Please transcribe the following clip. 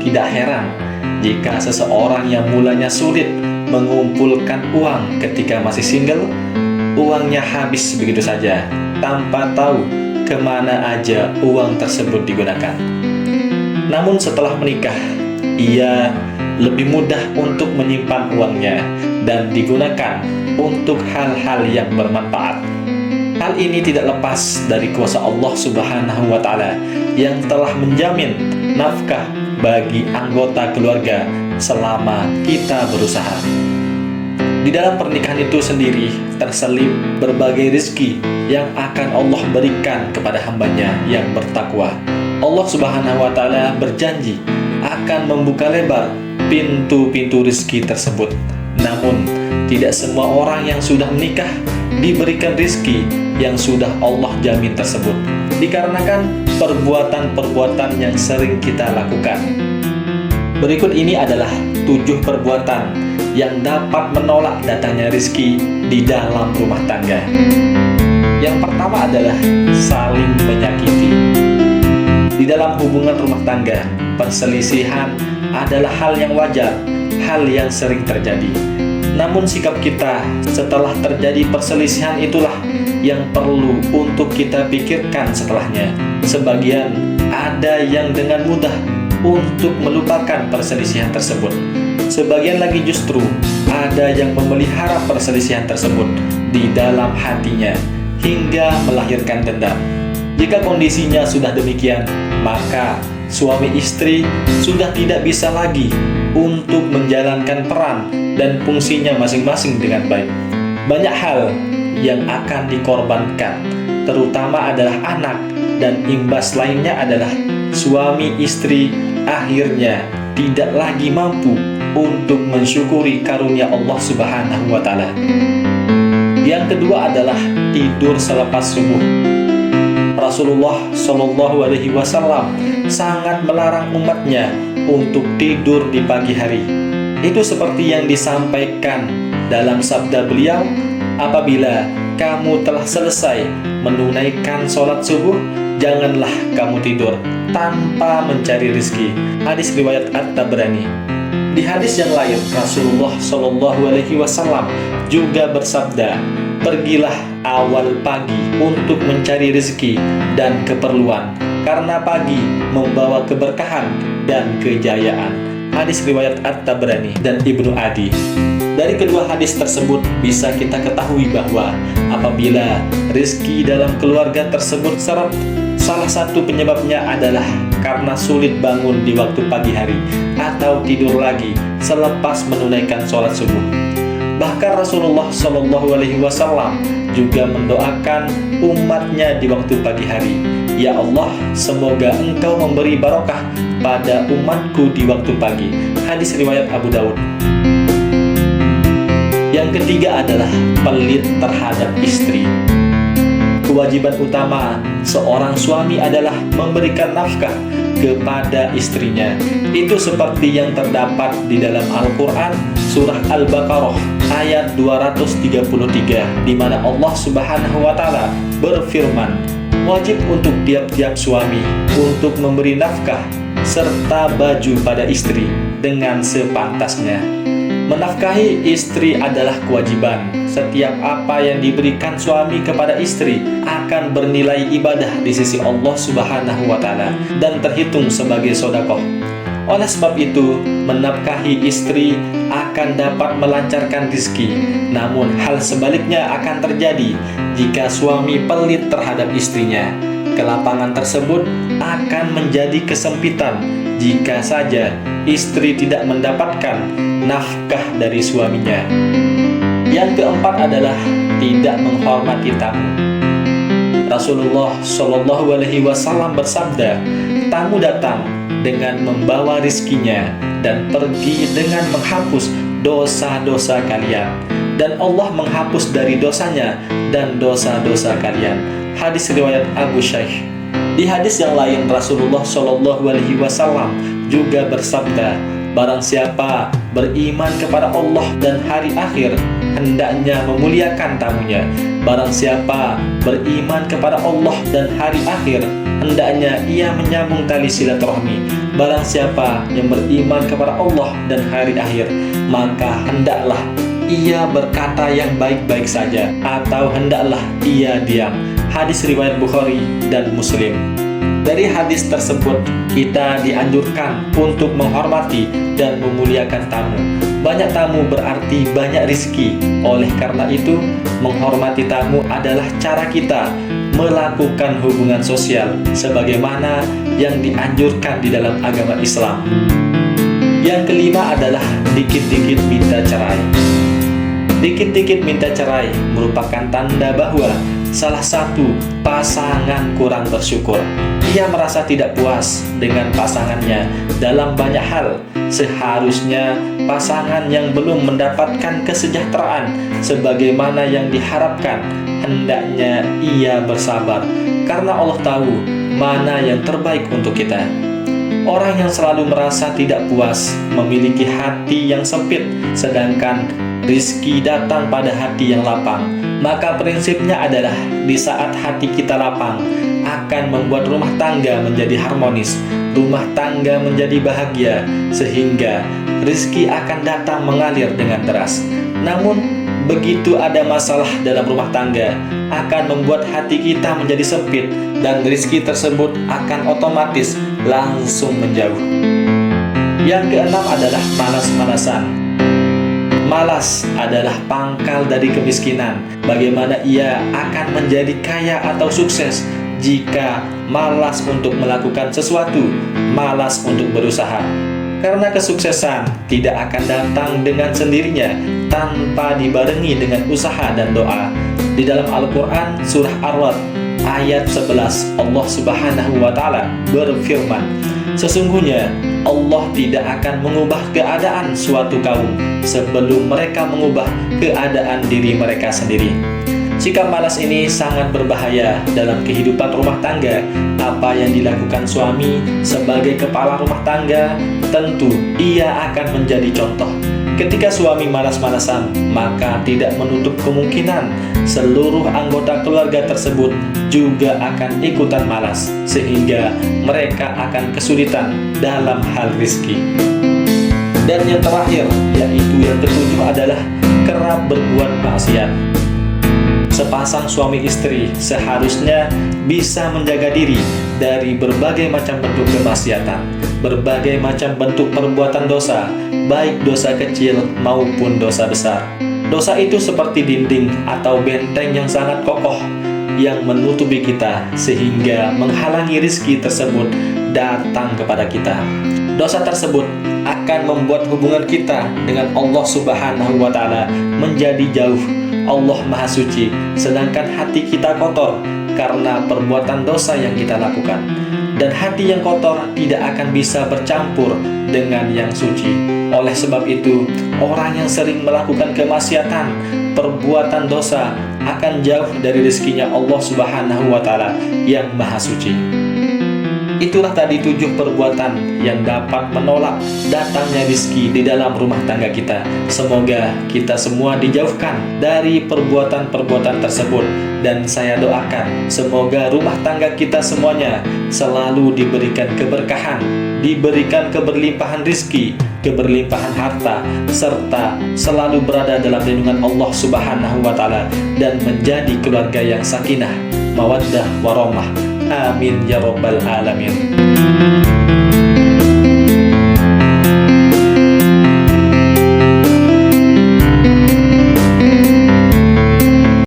Tidak heran jika seseorang yang mulanya sulit mengumpulkan uang ketika masih single, uangnya habis begitu saja, tanpa tahu kemana aja uang tersebut digunakan. Namun setelah menikah, ia lebih mudah untuk menyimpan uangnya dan digunakan untuk hal-hal yang bermanfaat. Hal ini tidak lepas dari kuasa Allah Subhanahu wa Ta'ala yang telah menjamin nafkah bagi anggota keluarga selama kita berusaha. Di dalam pernikahan itu sendiri terselip berbagai rezeki yang akan Allah berikan kepada hambanya yang bertakwa. Allah Subhanahu wa Ta'ala berjanji akan membuka lebar pintu-pintu rezeki tersebut. Namun, tidak semua orang yang sudah menikah diberikan rezeki yang sudah Allah jamin tersebut, dikarenakan perbuatan-perbuatan yang sering kita lakukan. Berikut ini adalah 7 perbuatan yang dapat menolak datangnya rezeki di dalam rumah tangga. Yang pertama adalah saling menyakiti. Di dalam hubungan rumah tangga, perselisihan adalah hal yang wajar, hal yang sering terjadi. Namun sikap kita setelah terjadi perselisihan itulah yang perlu untuk kita pikirkan setelahnya. Sebagian ada yang dengan mudah untuk melupakan perselisihan tersebut. Sebagian lagi justru ada yang memelihara perselisihan tersebut di dalam hatinya hingga melahirkan dendam. Jika kondisinya sudah demikian, maka suami istri sudah tidak bisa lagi untuk menjalankan peran dan fungsinya masing-masing dengan baik. Banyak hal yang akan dikorbankan, terutama adalah anak, dan imbas lainnya adalah suami istri akhirnya tidak lagi mampu untuk mensyukuri karunia Allah Subhanahu wa Ta'ala. Yang kedua adalah tidur selepas subuh. Rasulullah Shallallahu Alaihi Wasallam sangat melarang umatnya untuk tidur di pagi hari. Itu seperti yang disampaikan dalam sabda beliau, apabila kamu telah selesai menunaikan sholat subuh, janganlah kamu tidur tanpa mencari rezeki. Hadis riwayat At-Tabrani. Di hadis yang lain, Rasulullah Shallallahu Alaihi Wasallam juga bersabda, pergilah awal pagi untuk mencari rezeki dan keperluan, karena pagi membawa keberkahan dan kejayaan. Hadis riwayat At-Tabrani dan Ibnu Adi. Dari kedua hadis tersebut bisa kita ketahui bahwa apabila rezeki dalam keluarga tersebut seret, salah satu penyebabnya adalah karena sulit bangun di waktu pagi hari atau tidur lagi selepas menunaikan sholat subuh. Bahkan Rasulullah Shallallahu Alaihi Wasallam juga mendoakan umatnya di waktu pagi hari, ya Allah, semoga Engkau memberi barokah pada umatku di waktu pagi. Hadis riwayat Abu Daud. Yang ketiga adalah pelit terhadap istri. Kewajiban utama seorang suami adalah memberikan nafkah kepada istrinya. Itu seperti yang terdapat di dalam Al-Quran surah Al-Baqarah ayat 233, di mana Allah Subhanahu wa Ta'ala berfirman, wajib untuk tiap-tiap suami untuk memberi nafkah serta baju pada istri dengan sepantasnya. Menafkahi istri adalah kewajiban. Setiap apa yang diberikan suami kepada istri akan bernilai ibadah di sisi Allah Subhanahu wa Ta'ala dan terhitung sebagai sedekah. Oleh sebab itu, menafkahi istri akan dapat melancarkan rezeki. Namun hal sebaliknya akan terjadi jika suami pelit terhadap istrinya. Kelapangan tersebut akan menjadi kesempitan jika saja istri tidak mendapatkan nafkah dari suaminya. Yang keempat adalah tidak menghormati tamu. Rasulullah Shallallahu Alaihi Wasallam bersabda, tamu datang dengan membawa rizkinya dan pergi dengan menghapus dosa-dosa kalian, dan Allah menghapus dari dosanya dan dosa-dosa kalian. Hadis riwayat Abu Shaykh. Di hadis yang lain, Rasulullah Shallallahu Alaihi Wasallam juga bersabda, barang siapa beriman kepada Allah dan hari akhir, hendaknya memuliakan tamunya. Barang siapa beriman kepada Allah dan hari akhir, hendaknya ia menyambung tali silaturahmi. Barang siapa yang beriman kepada Allah dan hari akhir, maka hendaklah ia berkata yang baik-baik saja, atau hendaklah ia diam. Hadis riwayat Bukhari dan Muslim. Dari hadis tersebut, kita dianjurkan untuk menghormati dan memuliakan tamu. Banyak tamu berarti banyak rizki. Oleh karena itu, menghormati tamu adalah cara kita melakukan hubungan sosial sebagaimana yang dianjurkan di dalam agama Islam. Yang kelima adalah dikit-dikit minta cerai. Dikit-dikit minta cerai merupakan tanda bahwa salah satu pasangan kurang bersyukur. Ia merasa tidak puas dengan pasangannya dalam banyak hal. Seharusnya pasangan yang belum mendapatkan kesejahteraan sebagaimana yang diharapkan, hendaknya ia bersabar, karena Allah tahu mana yang terbaik untuk kita. Orang yang selalu merasa tidak puas memiliki hati yang sempit, sedangkan rizki datang pada hati yang lapang. Maka prinsipnya adalah di saat hati kita lapang akan membuat rumah tangga menjadi harmonis, rumah tangga menjadi bahagia, sehingga rizki akan datang mengalir dengan deras. Namun begitu ada masalah dalam rumah tangga, akan membuat hati kita menjadi sempit, dan rizki tersebut akan otomatis langsung menjauh. Yang keenam adalah malas-malasan. Malas adalah pangkal dari kemiskinan. Bagaimana ia akan menjadi kaya atau sukses jika malas untuk melakukan sesuatu, malas untuk berusaha? Karena kesuksesan tidak akan datang dengan sendirinya tanpa dibarengi dengan usaha dan doa. Di dalam Al-Quran surah Ar-Ra'd ayat 11, Allah Subhanahu wa Ta'ala berfirman, sesungguhnya Allah tidak akan mengubah keadaan suatu kaum sebelum mereka mengubah keadaan diri mereka sendiri. Sikap malas ini sangat berbahaya dalam kehidupan rumah tangga. Apa yang dilakukan suami sebagai kepala rumah tangga, tentu ia akan menjadi contoh. Ketika suami malas-malasan, maka tidak menutup kemungkinan seluruh anggota keluarga tersebut juga akan ikutan malas, sehingga mereka akan kesulitan dalam hal rizki. Dan yang terakhir, yaitu yang ketujuh, adalah kerap berbuat maksiat. Sepasang suami istri seharusnya bisa menjaga diri dari berbagai macam bentuk kemaksiatan, berbagai macam bentuk perbuatan dosa, baik dosa kecil maupun dosa besar. Dosa itu seperti dinding atau benteng yang sangat kokoh yang menutupi kita sehingga menghalangi rizki tersebut datang kepada kita. Dosa tersebut akan membuat hubungan kita dengan Allah Subhanahu wa Ta'ala menjadi jauh. Allah Maha Suci, sedangkan hati kita kotor karena perbuatan dosa yang kita lakukan. Dan hati yang kotor tidak akan bisa bercampur dengan yang suci. Oleh sebab itu, orang yang sering melakukan kemaksiatan, perbuatan dosa, akan jauh dari rezekinya Allah Subhanahu wa Ta'ala yang Maha Suci. Itulah tadi 7 perbuatan yang dapat menolak datangnya rezeki di dalam rumah tangga kita. Semoga kita semua dijauhkan dari perbuatan-perbuatan tersebut. Dan saya doakan semoga rumah tangga kita semuanya selalu diberikan keberkahan, diberikan keberlimpahan rezeki, keberlimpahan harta, serta selalu berada dalam lindungan Allah Subhanahu wa Ta'ala dan menjadi keluarga yang sakinah, mawaddah, warahmah. Amin ya rabbal alamin.